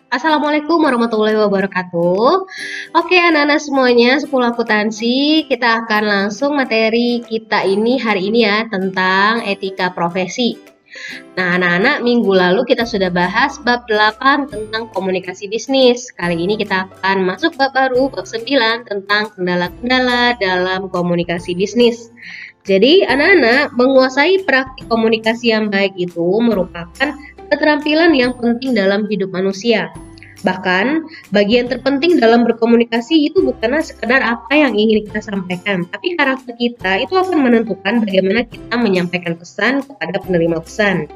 Assalamualaikum warahmatullahi wabarakatuh. Oke, anak-anak semuanya, sekolah akuntansi, kita akan langsung materi kita ini hari ini ya tentang etika profesi. Nah, anak-anak, minggu lalu kita sudah bahas bab 8 tentang komunikasi bisnis. Kali ini kita akan masuk bab baru, bab 9 tentang kendala-kendala dalam komunikasi bisnis. Jadi, anak-anak, menguasai praktik komunikasi yang baik itu merupakan keterampilan yang penting dalam hidup manusia. Bahkan, bagian terpenting dalam berkomunikasi itu bukanlah sekedar apa yang ingin kita sampaikan, tapi karakter kita itu akan menentukan bagaimana kita menyampaikan pesan kepada penerima pesan.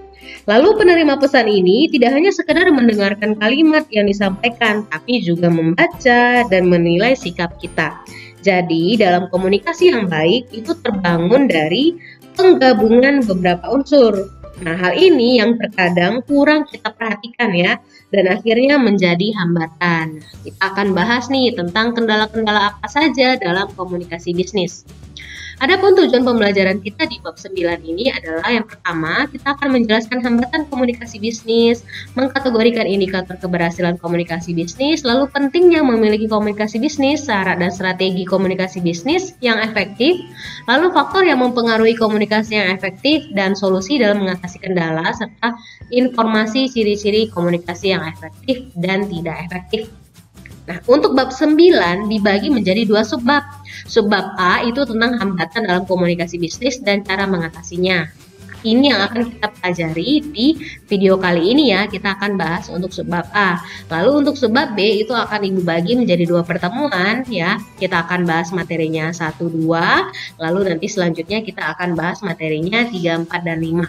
Lalu penerima pesan ini tidak hanya sekedar mendengarkan kalimat yang disampaikan, tapi juga membaca dan menilai sikap kita. Jadi, dalam komunikasi yang baik itu terbangun dari penggabungan beberapa unsur. Nah, hal ini yang terkadang kurang kita perhatikan ya, dan akhirnya menjadi hambatan. Kita akan bahas nih tentang kendala-kendala apa saja dalam komunikasi bisnis. Adapun tujuan pembelajaran kita di bab 9 ini adalah yang pertama, kita akan menjelaskan hambatan komunikasi bisnis, mengkategorikan indikator keberhasilan komunikasi bisnis, lalu pentingnya memiliki komunikasi bisnis, syarat dan strategi komunikasi bisnis yang efektif, lalu faktor yang mempengaruhi komunikasi yang efektif dan solusi dalam mengatasi kendala, serta informasi ciri-ciri komunikasi yang efektif dan tidak efektif. Nah, untuk bab 9 dibagi menjadi dua subbab. Subbab A itu tentang hambatan dalam komunikasi bisnis dan cara mengatasinya. Ini yang akan kita pelajari di video kali ini ya, kita akan bahas untuk subbab A. Lalu untuk subbab B itu akan Ibu bagi menjadi dua pertemuan ya. Kita akan bahas materinya 1, 2, lalu nanti selanjutnya kita akan bahas materinya 3, 4, dan 5.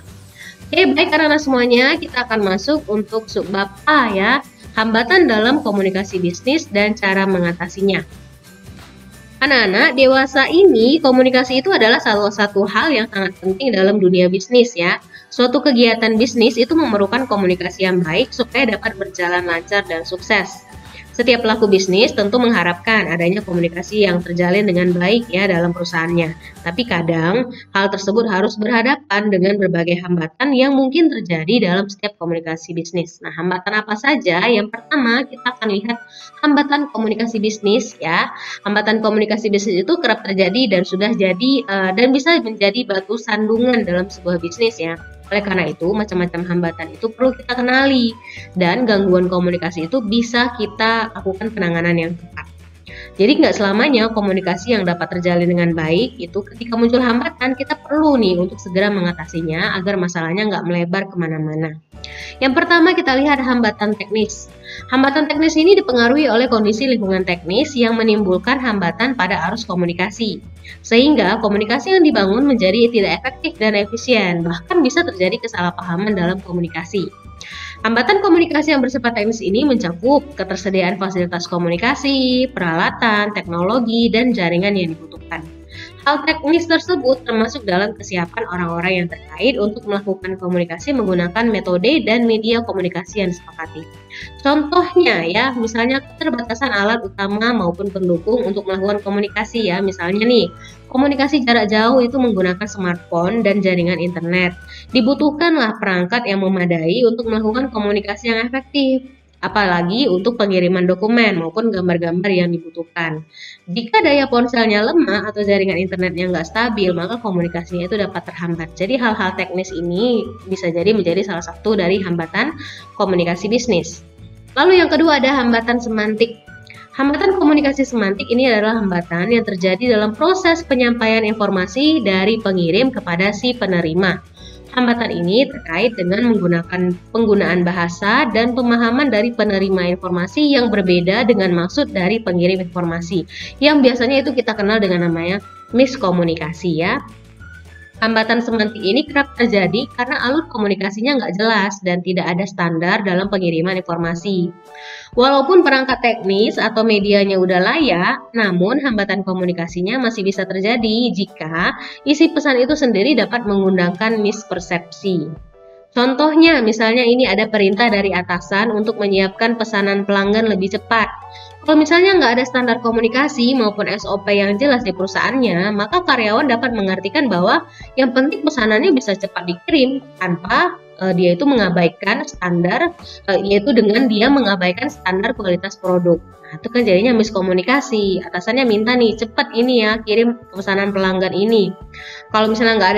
Oke, baik anak-anak semuanya, kita akan masuk untuk subbab A ya. Hambatan dalam komunikasi bisnis dan cara mengatasinya. Anak-anak dewasa ini, komunikasi itu adalah salah satu hal yang sangat penting dalam dunia bisnis ya. Suatu kegiatan bisnis itu memerlukan komunikasi yang baik supaya dapat berjalan lancar dan sukses. Setiap pelaku bisnis tentu mengharapkan adanya komunikasi yang terjalin dengan baik ya dalam perusahaannya. Tapi kadang hal tersebut harus berhadapan dengan berbagai hambatan yang mungkin terjadi dalam setiap komunikasi bisnis. Nah, hambatan apa saja? Yang pertama, kita akan lihat hambatan komunikasi bisnis ya. Hambatan komunikasi bisnis itu kerap terjadi dan sudah jadi dan bisa menjadi batu sandungan dalam sebuah bisnis ya. Oleh karena itu, macam-macam hambatan itu perlu kita kenali dan gangguan komunikasi itu bisa kita lakukan penanganan yang tepat. Jadi nggak selamanya komunikasi yang dapat terjalin dengan baik itu ketika muncul hambatan kita perlu nih untuk segera mengatasinya agar masalahnya nggak melebar kemana-mana. Yang pertama kita lihat hambatan teknis. Hambatan teknis ini dipengaruhi oleh kondisi lingkungan teknis yang menimbulkan hambatan pada arus komunikasi. Sehingga komunikasi yang dibangun menjadi tidak efektif dan efisien, bahkan bisa terjadi kesalahpahaman dalam komunikasi. Hambatan komunikasi yang bersifat teknis ini mencakup ketersediaan fasilitas komunikasi, peralatan, teknologi, dan jaringan yang dibutuhkan. Hal teknis tersebut termasuk dalam kesiapan orang-orang yang terkait untuk melakukan komunikasi menggunakan metode dan media komunikasi yang disepakati. Contohnya ya, misalnya keterbatasan alat utama maupun pendukung untuk melakukan komunikasi ya. Misalnya nih, komunikasi jarak jauh itu menggunakan smartphone dan jaringan internet. Dibutuhkanlah perangkat yang memadai untuk melakukan komunikasi yang efektif. Apalagi untuk pengiriman dokumen maupun gambar-gambar yang dibutuhkan. Jika daya ponselnya lemah atau jaringan internetnya nggak stabil, maka komunikasinya itu dapat terhambat. Jadi hal-hal teknis ini bisa jadi menjadi salah satu dari hambatan komunikasi bisnis. Lalu yang kedua ada hambatan semantik. Hambatan komunikasi semantik ini adalah hambatan yang terjadi dalam proses penyampaian informasi dari pengirim kepada si penerima. Hambatan ini terkait dengan menggunakan penggunaan bahasa dan pemahaman dari penerima informasi yang berbeda dengan maksud dari pengirim informasi, yang biasanya itu kita kenal dengan namanya miskomunikasi ya. Hambatan semantik ini kerap terjadi karena alur komunikasinya nggak jelas dan tidak ada standar dalam pengiriman informasi. Walaupun perangkat teknis atau medianya udah layak, namun hambatan komunikasinya masih bisa terjadi jika isi pesan itu sendiri dapat mengundangkan mispersepsi. Contohnya, misalnya ini ada perintah dari atasan untuk menyiapkan pesanan pelanggan lebih cepat. Kalau misalnya nggak ada standar komunikasi maupun SOP yang jelas di perusahaannya, maka karyawan dapat mengartikan bahwa yang penting pesanannya bisa cepat dikirim tanpa dia itu mengabaikan standar, yaitu dengan dia mengabaikan standar kualitas produk. Nah, itu kan jadinya miskomunikasi. Atasannya minta nih, cepat ini ya, kirim pesanan pelanggan ini. Kalau misalnya nggak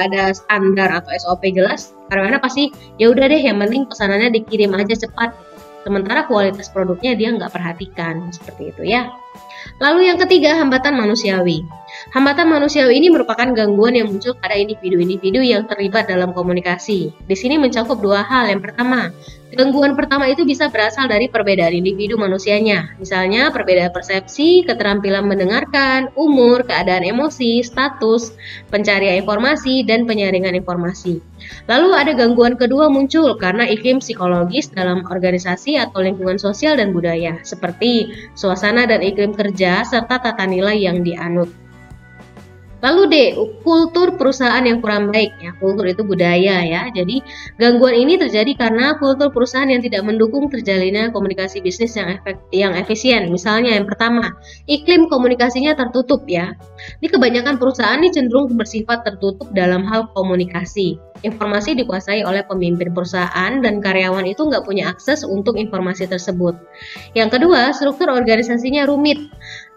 ada standar atau SOP jelas, karena pasti ya udah deh, yang penting pesanannya dikirim aja cepat. Sementara kualitas produknya dia nggak perhatikan, seperti itu ya. Lalu yang ketiga, hambatan manusiawi. Hambatan manusiawi ini merupakan gangguan yang muncul pada individu-individu yang terlibat dalam komunikasi. Di sini mencakup dua hal. Yang pertama, gangguan pertama itu bisa berasal dari perbedaan individu manusianya. Misalnya perbedaan persepsi, keterampilan mendengarkan, umur, keadaan emosi, status, pencarian informasi, dan penyaringan informasi. Lalu ada gangguan kedua muncul karena iklim psikologis dalam organisasi atau lingkungan sosial dan budaya, seperti suasana dan iklim kerja serta tata nilai yang dianut. Lalu D, kultur perusahaan yang kurang baik ya. Kultur itu budaya ya. Jadi gangguan ini terjadi karena kultur perusahaan yang tidak mendukung terjalinnya komunikasi bisnis yang efisien. Misalnya yang pertama, iklim komunikasinya tertutup ya. Di kebanyakan perusahaan ini cenderung bersifat tertutup dalam hal komunikasi. Informasi dikuasai oleh pemimpin perusahaan dan karyawan itu nggak punya akses untuk informasi tersebut. Yang kedua, struktur organisasinya rumit.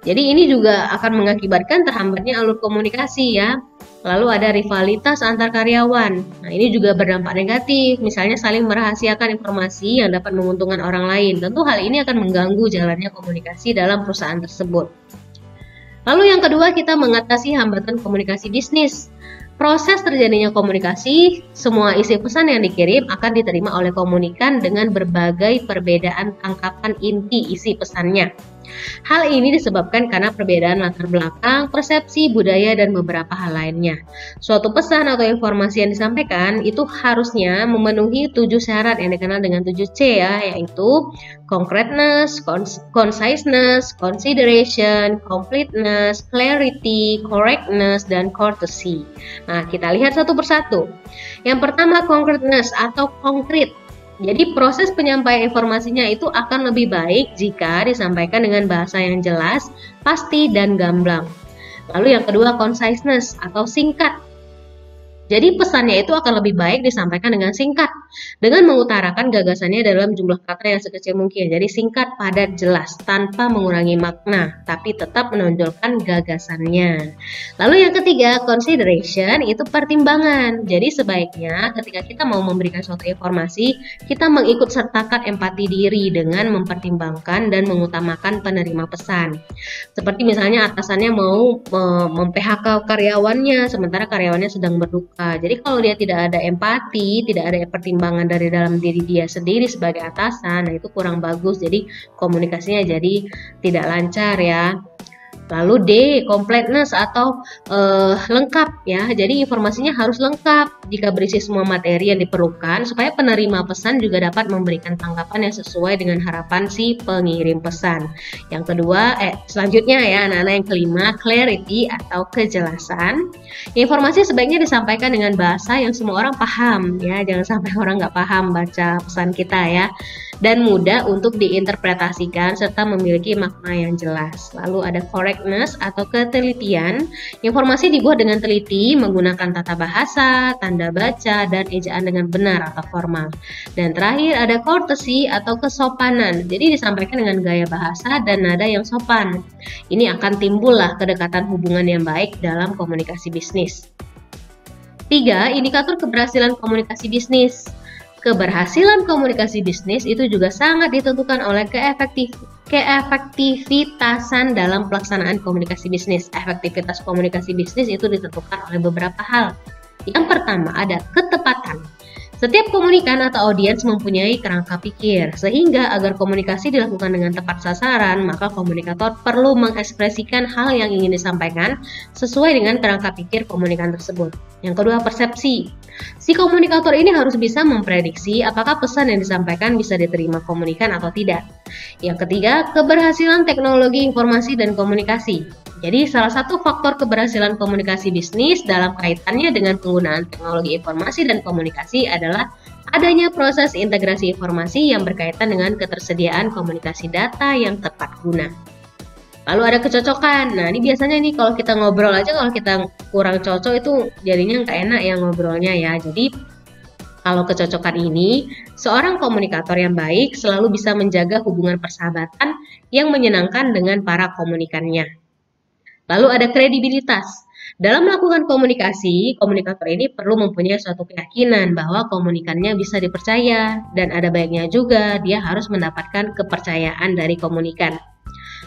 Jadi ini juga akan mengakibatkan terhambatnya alur komunikasi ya. Lalu ada rivalitas antar karyawan. Nah, ini juga berdampak negatif, misalnya saling merahasiakan informasi yang dapat menguntungkan orang lain. Tentu hal ini akan mengganggu jalannya komunikasi dalam perusahaan tersebut. Lalu yang kedua, kita mengatasi hambatan komunikasi bisnis. Proses terjadinya komunikasi, semua isi pesan yang dikirim akan diterima oleh komunikan dengan berbagai perbedaan tangkapan inti isi pesannya. Hal ini disebabkan karena perbedaan latar belakang, persepsi, budaya, dan beberapa hal lainnya. Suatu pesan atau informasi yang disampaikan itu harusnya memenuhi 7 syarat yang dikenal dengan 7C ya, yaitu concreteness, conciseness, consideration, completeness, clarity, correctness, dan courtesy. Nah, kita lihat satu persatu. Yang pertama, concreteness atau konkret. Jadi proses penyampaian informasinya itu akan lebih baik jika disampaikan dengan bahasa yang jelas, pasti, dan gamblang. Lalu yang kedua, conciseness atau singkat. Jadi pesannya itu akan lebih baik disampaikan dengan singkat, dengan mengutarakan gagasannya dalam jumlah kata yang sekecil mungkin. Jadi singkat, padat, jelas, tanpa mengurangi makna, tapi tetap menonjolkan gagasannya. Lalu yang ketiga, consideration, itu pertimbangan. Jadi sebaiknya ketika kita mau memberikan suatu informasi, kita mengikut sertakan empati diri dengan mempertimbangkan dan mengutamakan penerima pesan. Seperti misalnya atasannya mau mem-PHK karyawannya, sementara karyawannya sedang berduka. Jadi kalau dia tidak ada empati, tidak ada pertimbangan dari dalam diri dia sendiri sebagai atasan, nah itu kurang bagus. Jadi komunikasinya jadi tidak lancar ya. Lalu D, completeness atau lengkap ya. Jadi informasinya harus lengkap jika berisi semua materi yang diperlukan supaya penerima pesan juga dapat memberikan tanggapan yang sesuai dengan harapan si pengirim pesan. Yang kedua, selanjutnya ya anak-anak, yang kelima, clarity atau kejelasan. Informasi sebaiknya disampaikan dengan bahasa yang semua orang paham ya. Jangan sampai orang nggak paham baca pesan kita ya. Dan mudah untuk diinterpretasikan serta memiliki makna yang jelas. Lalu ada correctness atau ketelitian. Informasi dibuat dengan teliti menggunakan tata bahasa, tanda baca, dan ejaan dengan benar atau formal. Dan terakhir ada courtesy atau kesopanan. Jadi disampaikan dengan gaya bahasa dan nada yang sopan. Ini akan timbullah kedekatan hubungan yang baik dalam komunikasi bisnis. 3. Indikator keberhasilan komunikasi bisnis. Keberhasilan komunikasi bisnis itu juga sangat ditentukan oleh keefektivitasan dalam pelaksanaan komunikasi bisnis. Efektivitas komunikasi bisnis itu ditentukan oleh beberapa hal. Yang pertama ada ketepatan. Setiap komunikan atau audiens mempunyai kerangka pikir, sehingga agar komunikasi dilakukan dengan tepat sasaran, maka komunikator perlu mengekspresikan hal yang ingin disampaikan sesuai dengan kerangka pikir komunikan tersebut. Yang kedua, persepsi. Si komunikator ini harus bisa memprediksi apakah pesan yang disampaikan bisa diterima komunikan atau tidak. Yang ketiga, keberhasilan teknologi informasi dan komunikasi. Jadi salah satu faktor keberhasilan komunikasi bisnis dalam kaitannya dengan penggunaan teknologi informasi dan komunikasi adalah adanya proses integrasi informasi yang berkaitan dengan ketersediaan komunikasi data yang tepat guna. Lalu ada kecocokan. Nah ini biasanya nih kalau kita ngobrol aja, kalau kita kurang cocok itu jadinya nggak enak ya ngobrolnya ya. Jadi Kalau kecocokan ini, seorang komunikator yang baik selalu bisa menjaga hubungan persahabatan yang menyenangkan dengan para komunikannya. Lalu ada kredibilitas. Dalam melakukan komunikasi, komunikator ini perlu mempunyai suatu keyakinan bahwa komunikannya bisa dipercaya, dan ada baiknya juga dia harus mendapatkan kepercayaan dari komunikan.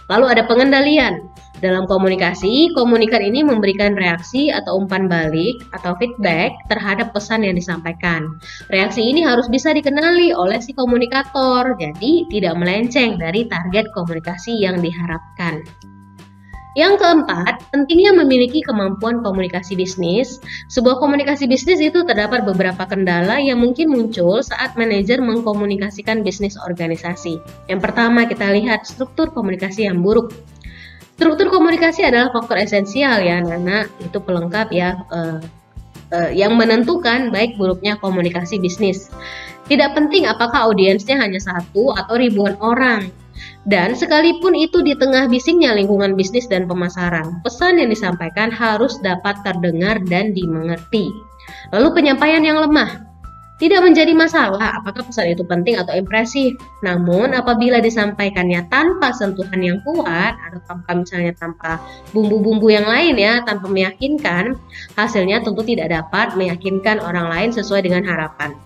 Lalu ada pengendalian. Dalam komunikasi, komunikan ini memberikan reaksi atau umpan balik atau feedback terhadap pesan yang disampaikan. Reaksi ini harus bisa dikenali oleh si komunikator, jadi tidak melenceng dari target komunikasi yang diharapkan. Yang keempat, pentingnya memiliki kemampuan komunikasi bisnis. Sebuah komunikasi bisnis itu terdapat beberapa kendala yang mungkin muncul saat manajer mengkomunikasikan bisnis organisasi. Yang pertama, kita lihat struktur komunikasi yang buruk. Struktur komunikasi adalah faktor esensial ya, anak-anak. Itu pelengkap ya, yang menentukan baik buruknya komunikasi bisnis. Tidak penting apakah audiensnya hanya satu atau ribuan orang. Dan sekalipun itu di tengah bisingnya lingkungan bisnis dan pemasaran, pesan yang disampaikan harus dapat terdengar dan dimengerti. Lalu penyampaian yang lemah. Tidak menjadi masalah apakah pesan itu penting atau impresif. Namun apabila disampaikannya tanpa sentuhan yang kuat atau tanpa bumbu-bumbu yang lain ya, tanpa meyakinkan, hasilnya tentu tidak dapat meyakinkan orang lain sesuai dengan harapan.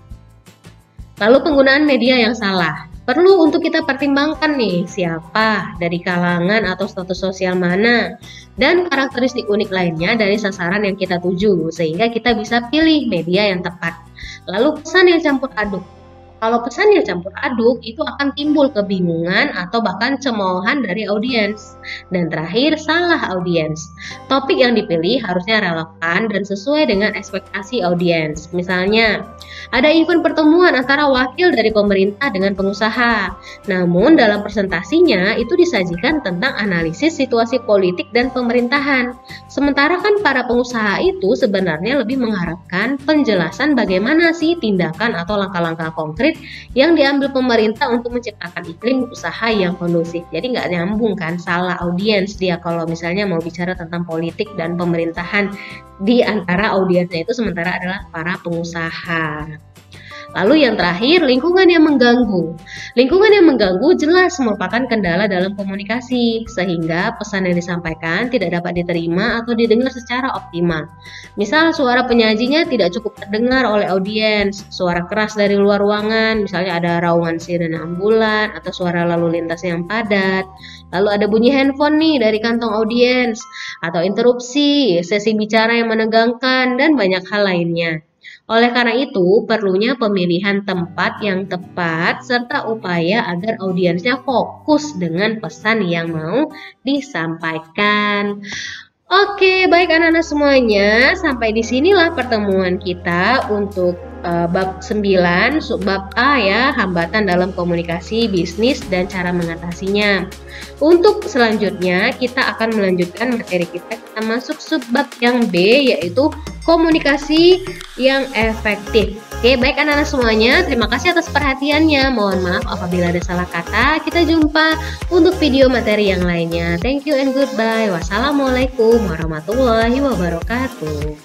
Lalu penggunaan media yang salah. Perlu untuk kita pertimbangkan nih, siapa, dari kalangan atau status sosial mana, dan karakteristik unik lainnya dari sasaran yang kita tuju, sehingga kita bisa pilih media yang tepat. Lalu pesan yang campur aduk. Kalau pesan yang campur aduk, itu akan timbul kebingungan atau bahkan cemoohan dari audiens. Dan terakhir, salah audiens. Topik yang dipilih harusnya relevan dan sesuai dengan ekspektasi audiens. Misalnya, ada event pertemuan antara wakil dari pemerintah dengan pengusaha. Namun dalam presentasinya itu disajikan tentang analisis situasi politik dan pemerintahan. Sementara kan para pengusaha itu sebenarnya lebih mengharapkan penjelasan bagaimana sih tindakan atau langkah-langkah konkret yang diambil pemerintah untuk menciptakan iklim usaha yang kondusif. Jadi nggak nyambung kan, salah audiens dia kalau misalnya mau bicara tentang politik dan pemerintahan di antara audiensnya itu sementara adalah para pengusaha. Lalu yang terakhir, lingkungan yang mengganggu. Lingkungan yang mengganggu jelas merupakan kendala dalam komunikasi, sehingga pesan yang disampaikan tidak dapat diterima atau didengar secara optimal. Misal suara penyajinya tidak cukup terdengar oleh audiens, suara keras dari luar ruangan, misalnya ada raungan sirene ambulan atau suara lalu lintas yang padat. Lalu ada bunyi handphone nih dari kantong audiens, atau interupsi, sesi bicara yang menegangkan, dan banyak hal lainnya. Oleh karena itu, perlunya pemilihan tempat yang tepat serta upaya agar audiensnya fokus dengan pesan yang mau disampaikan. Oke, baik anak-anak semuanya, sampai di sinilah pertemuan kita untuk bab 9, subbab A ya, hambatan dalam komunikasi bisnis dan cara mengatasinya. Untuk selanjutnya, kita akan melanjutkan materi kita masuk subbab yang B, yaitu komunikasi yang efektif. Oke, baik anak-anak semuanya, terima kasih atas perhatiannya. Mohon maaf apabila ada salah kata. Kita jumpa untuk video materi yang lainnya. Thank you and goodbye. Wassalamualaikum warahmatullahi wabarakatuh.